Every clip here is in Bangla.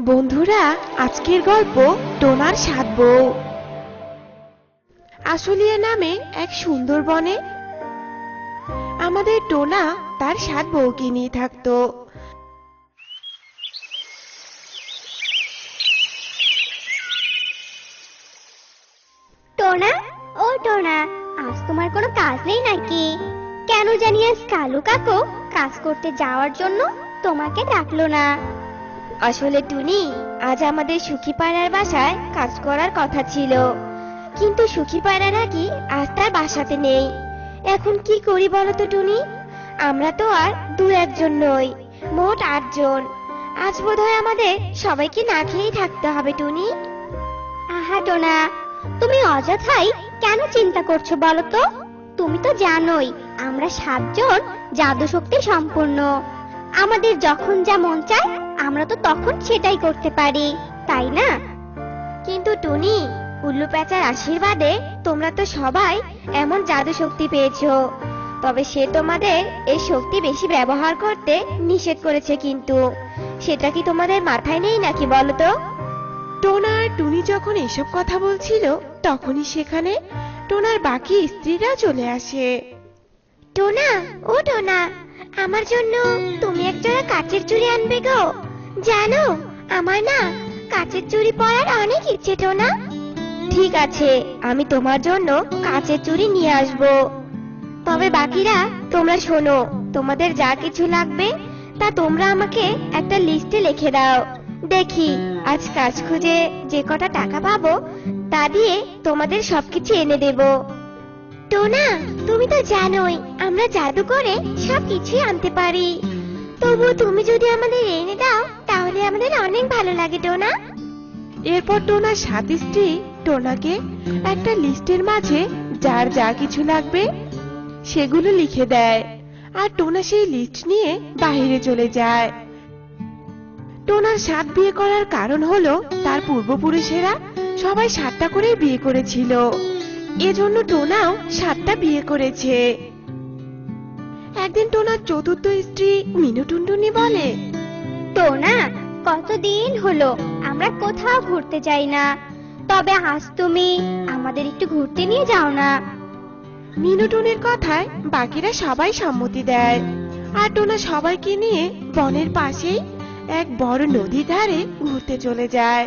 বন্ধুরা, আজকের গল্প টোনার সাত বউ। আশুলিয়া নামে এক সুন্দর বনে আমাদের টোনা তার সাত বউকে নিয়ে থাকতো। টোনা, ও টোনা, আজ তোমার কোনো কাজ নেই নাকি? কেন জানি আজ কালু কাকু কাজ করতে যাওয়ার জন্য তোমাকে ডাকলো না। আসলে টুনি, আজ আমাদের সুখী পায়রার বাসায় কাজ করার কথা ছিল, কিন্তু সুখী পায়রা নাকি আজ তার বাসাতে নেই। এখন কি করি বলো তো টুনি? আমরা তো আর দু একজন নই, মোট ৮ জন। আজ বোধহয় আমাদের সবাইকে না খেয়েই থাকতে হবে টুনি। আহা টোনা, তুমি অযথাই কেন চিন্তা করছো বলো তো? তুমি তো জানোই আমরা ৭ জন জাদু শক্তি সম্পূর্ণ। আমাদের যখন যা মন চায় আমরা তো তখন সেটাই করতে পারি, তাই না? কিন্তু টুনি, উল্লু প্যাঁচার আশীর্বাদে তোমরা তো সবাই এমন জাদু শক্তি পেয়েছো। তবে সে তোমাদের এই শক্তি বেশি ব্যবহার করতে নিষেধ করেছে, কিন্তু সেটা কি তোমাদের মাথায় নেই নাকি বলো তো? টোনা আর টুনি যখন এসব কথা বলছিল তখনই সেখানে টোনার বাকি স্ত্রীরা চলে আসে। টোনা, ও টোনা, আমার জন্য তুমি একজোড়া কাচের চুড়ি আনবে গো। জানো, আমার না কাচের চুড়ি পরার অনেক ইচ্ছে টোনা। ঠিক আছে, আমি তোমার জন্য কাচের চুড়ি নিয়ে আসব। তবে বাকিরা তোমরা শোনো, তোমাদের যা কিছু লাগবে তা তোমরা আমাকে একটা লিস্টে লিখে দাও। দেখি আজ কাজ খুঁজে যে কটা টাকা পাবো তা দিয়ে তোমাদের সবকিছু এনে দেব। টোনা, তুমি তো জানোই আমরা জাদু করে সবকিছুই আনতে পারি। তবু তুমি যদি আমাদের এনে দাও তাহলে আমাদের অনেক ভালো লাগে টোনা। এরপর টোনার সাত স্ত্রী টোনাকে একটা লিস্টের মাঝে যার যা কিছু লাগবে সেগুলো লিখে দেয়, আর টোনা সেই লিস্ট নিয়ে বাইরে চলে যায়। টোনার সাত বিয়ে করার কারণ হলো তার পূর্বপুরুষেরা সবাই ৭টা করে বিয়ে করেছিল, এজন্য টোনাও ৭টা বিয়ে করেছে। একদিন টোনার চতুর্থ স্ত্রী মিনু টুনটুনি বলে, টোনা, কতদিন হলো আমরা কোথাও ঘুরতে যাই না, তবে আজ তুমি আমাদের একটু ঘুরতে নিয়ে যাও না? মিনু টুনির কথায় বাকিরা সবাই সম্মতি দেয়, আর টোনা সবাইকে নিয়ে বনের পাশেই এক বড় নদীর ধারে ঘুরতে চলে যায়।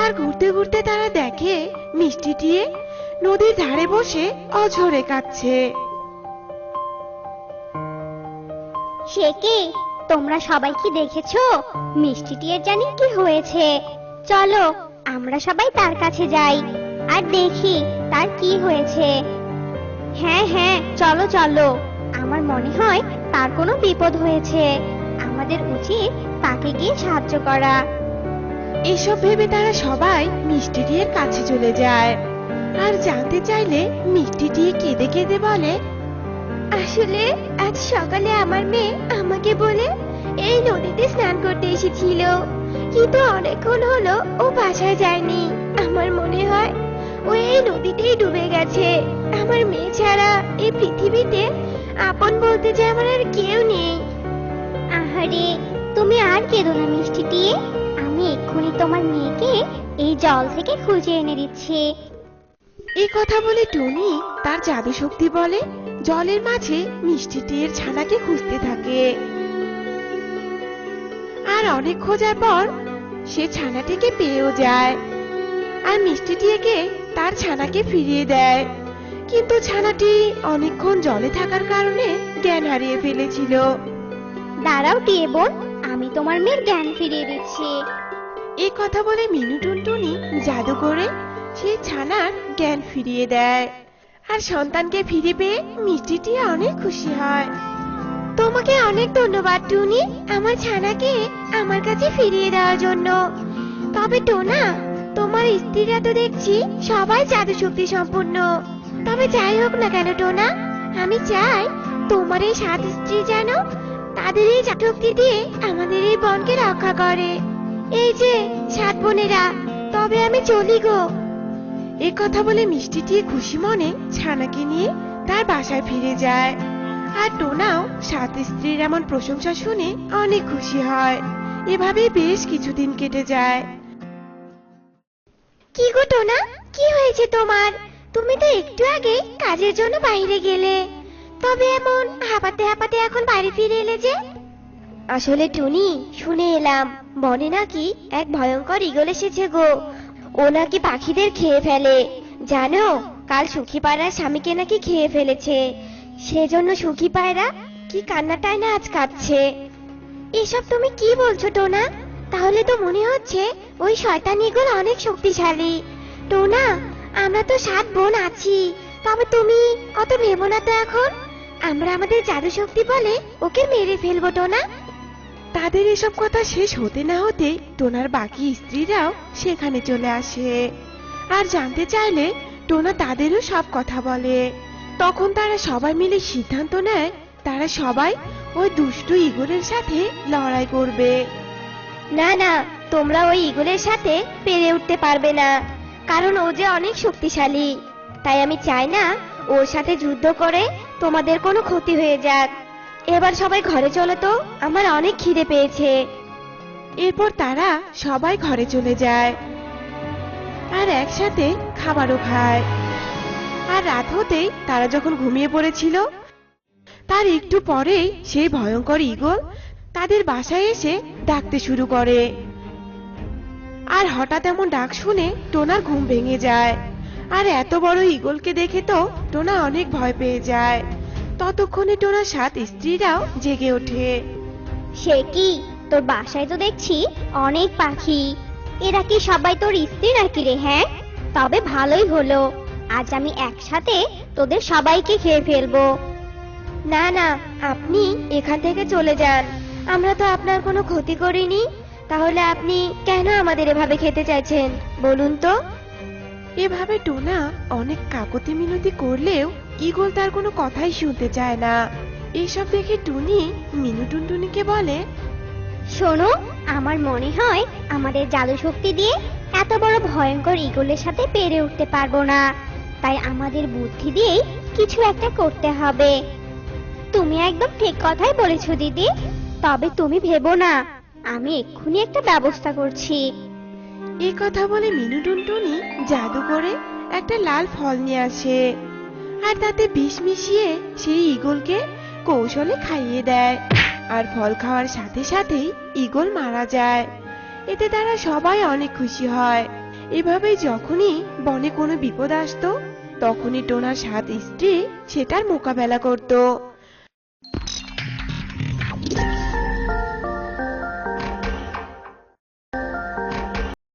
আর ঘুরতে ঘুরতে তারা দেখে মিষ্টি টিয়ে নদীর ধারে বসে অঝরে কাঁদছে। সে কি, তোমরা সবাই কি দেখেছো মিষ্টিটির জানি কি হয়েছে? চলো আমরা সবাই তার কাছে যাই আর দেখি তার কি হয়েছে। হ্যাঁ হ্যাঁ, চলো চলো, আমার মনে হয় তার কোনো বিপদ হয়েছে, আমাদের উচিত তাকে গিয়ে সাহায্য করা। এসব ভেবে তারা সবাই মিষ্টি টিয়ের কাছে চলে যায়, আর জানতে চাইলে মিষ্টি টিয়ে কেঁদে কেঁদে বলে, আসলে আজ সকালে আমার মেয়ে আমাকে বলে এই নদীতে স্নান করতে এসেছিল, কিন্তু অনেকক্ষণ হলো ও বাসায় যায়নি। আমার মনে হয় ও এই নদীতেই ডুবে গেছে। আমার মেয়ে ছাড়া এই পৃথিবীতে আপন বলতে যে আমার আর কেউ নেই। আহারে, তুমি আর কেঁদো না মিষ্টিটি, আমি এক্ষুনি তোমার মেয়েকে এই জল থেকে খুঁজে এনে দিচ্ছি। এই কথা বলে টুনি তার জাদু শক্তি বলে জলের মাঝে মিষ্টি টিয়ের ছানাকে খুঁজতে থাকে। আর অনেক খোঁজার পর সে ছানাটিকে পেয়েও যায়, আর মিষ্টি টিয়েকে তার ছানাকে ফিরিয়ে দেয়। কিন্তু ছানাটি অনেকক্ষণ জলে থাকার কারণে জ্ঞান হারিয়ে ফেলেছিল। দাঁড়াও টিয়ে বোন, আমি তোমার মেয়ের জ্ঞান ফিরিয়ে দিচ্ছি। এই কথা বলে মিনু টুনটুনি জাদু করে সেই ছানার জ্ঞান ফিরিয়ে দেয়, আর সন্তানকে ফিরে পেয়ে মিষ্টি টিয়া অনেক খুশি হয়। তোমাকে অনেক ধন্যবাদ টুনি, আমার ছানাকে আমার কাছে ফিরিয়ে দেওয়ার জন্য। তবে টোনা, তোমার স্ত্রীরা তো দেখছি সবাই জাদু শক্তি সম্পূর্ণ। তবে যাই হোক না কেন টোনা, আমি চাই তোমার এই ৭ স্ত্রী যেন তাদের এই জাদু শক্তি দিয়ে আমাদের এই বনকে রক্ষা করে। এই যে ৭ বোনেরা, তবে আমি চলি গো। এ কথা বলে মিষ্টি টিয়ে খুশি মনে ছানাকে নিয়ে তার বাসায় ফিরে যায়, আর টোনাও ৭ স্ত্রীর এমন প্রশংসা শুনে অনেক খুশি হয়। এভাবেই বেশ কিছুদিন কেটে যায়। কি গো টোনা, কি হয়েছে তোমার? তুমি তো একটু আগে কাজের জন্য বাইরে গেলে, তবে এমন হাঁপাতে হাঁপাতে এখন বাড়ি ফিরে এলে যে? আসলে টুনি, শুনে এলাম বনে নাকি এক ভয়ঙ্কর ঈগল এসেছে গো। ও নাকি পাখিদের খেয়ে ফেলে। জানো, কাল সুখী পায়রার স্বামীকে নাকি খেয়ে ফেলেছে। সেজন্য সুখী পায়রা কি কান্নাটাই না আজ কাঁদছে। এসব তুমি কি বলছো টোনা? তাহলে তো মনে হচ্ছে ওই শয়তান ঈগল অনেক শক্তিশালী। টোনা, আমরা তো 7 বোন আছি, তবে তুমি অত ভেবো না তো এখন। আমরা আমাদের জাদু শক্তি বলে ওকে মেরে ফেলবো টোনা। তাদের এসব কথা শেষ হতে না হতে টোনার বাকি স্ত্রীরাও সেখানে চলে আসে আর জানতে চাইলে টোনা তাদেরও সব কথা বলে। তখন তারা সবাই মিলে সিদ্ধান্ত নেয় তারা সবাই ওই দুষ্টু ঈগলের সাথে লড়াই করবে। না না, তোমরা ওই ঈগলের সাথে পেরে উঠতে পারবে না, কারণ ও যে অনেক শক্তিশালী। তাই আমি চাই না ওর সাথে যুদ্ধ করে তোমাদের কোনো ক্ষতি হয়ে যাক। এবার সবাই ঘরে চলো তো, আমার অনেক খিদে পেয়েছে। এরপর তারা সবাই ঘরে চলে যায় আর একসাথে খাবারও খায়। আর রাত হতেই তারা যখন ঘুমিয়ে পড়েছিল তার একটু পরেই সেই ভয়ঙ্কর ঈগল তাদের বাসায় এসে ডাকতে শুরু করে। আর হঠাৎ এমন ডাক শুনে টোনার ঘুম ভেঙে যায়। আর এত বড় ঈগলকে দেখে তো টোনা অনেক ভয় পেয়ে যায়। ততক্ষণে টোনার 7 স্ত্রীরাও জেগে ওঠে। সে কি, তোর বাসায় তো দেখছি অনেক পাখি। এরা কি সবাই তোর স্ত্রী নাকি রে? হ্যাঁ, তবে ভালোই হলো, আজ আমি একসাথে তোদের সবাইকে খেয়ে ফেলবো। না না, আপনি এখান থেকে চলে যান। আমরা তো আপনার কোনো ক্ষতি করিনি, তাহলে আপনি কেন আমাদের এভাবে খেতে চাইছেন বলুন তো? এভাবে টোনা অনেক কাকতি মিনতি করলেও ঈগল তার কোনো কথাই শুনতে চায় না। এসব দেখে টুনি মিনু টুনটুনিকে বলে, শোনো, আমার মনে হয় আমাদের জাদু শক্তি দিয়ে এত বড় ভয়ঙ্কর ঈগলের সাথে পেরে উঠতে পারবো না। তাই আমাদের বুদ্ধি দিয়েই কিছু একটা করতে হবে। তুমি একদম ঠিক কথাই বলেছো দিদি, তবে তুমি ভেবো না, আমি এক্ষুনি একটা ব্যবস্থা করছি। এই কথা বলে মিনু টুনটুনি জাদু করে একটা লাল ফল নিয়ে আসে আর তাতে বিষ মিশিয়ে সেই ঈগলকে কৌশলে খাইয়ে দেয়। আর ফল খাওয়ার সাথে সাথেই ঈগল মারা যায়। এতে তারা সবাই অনেক খুশি হয়। এভাবেই যখনই বনে কোনো বিপদ আসতো তখনই টোনার 7 স্ত্রী সেটার মোকাবেলা করতো।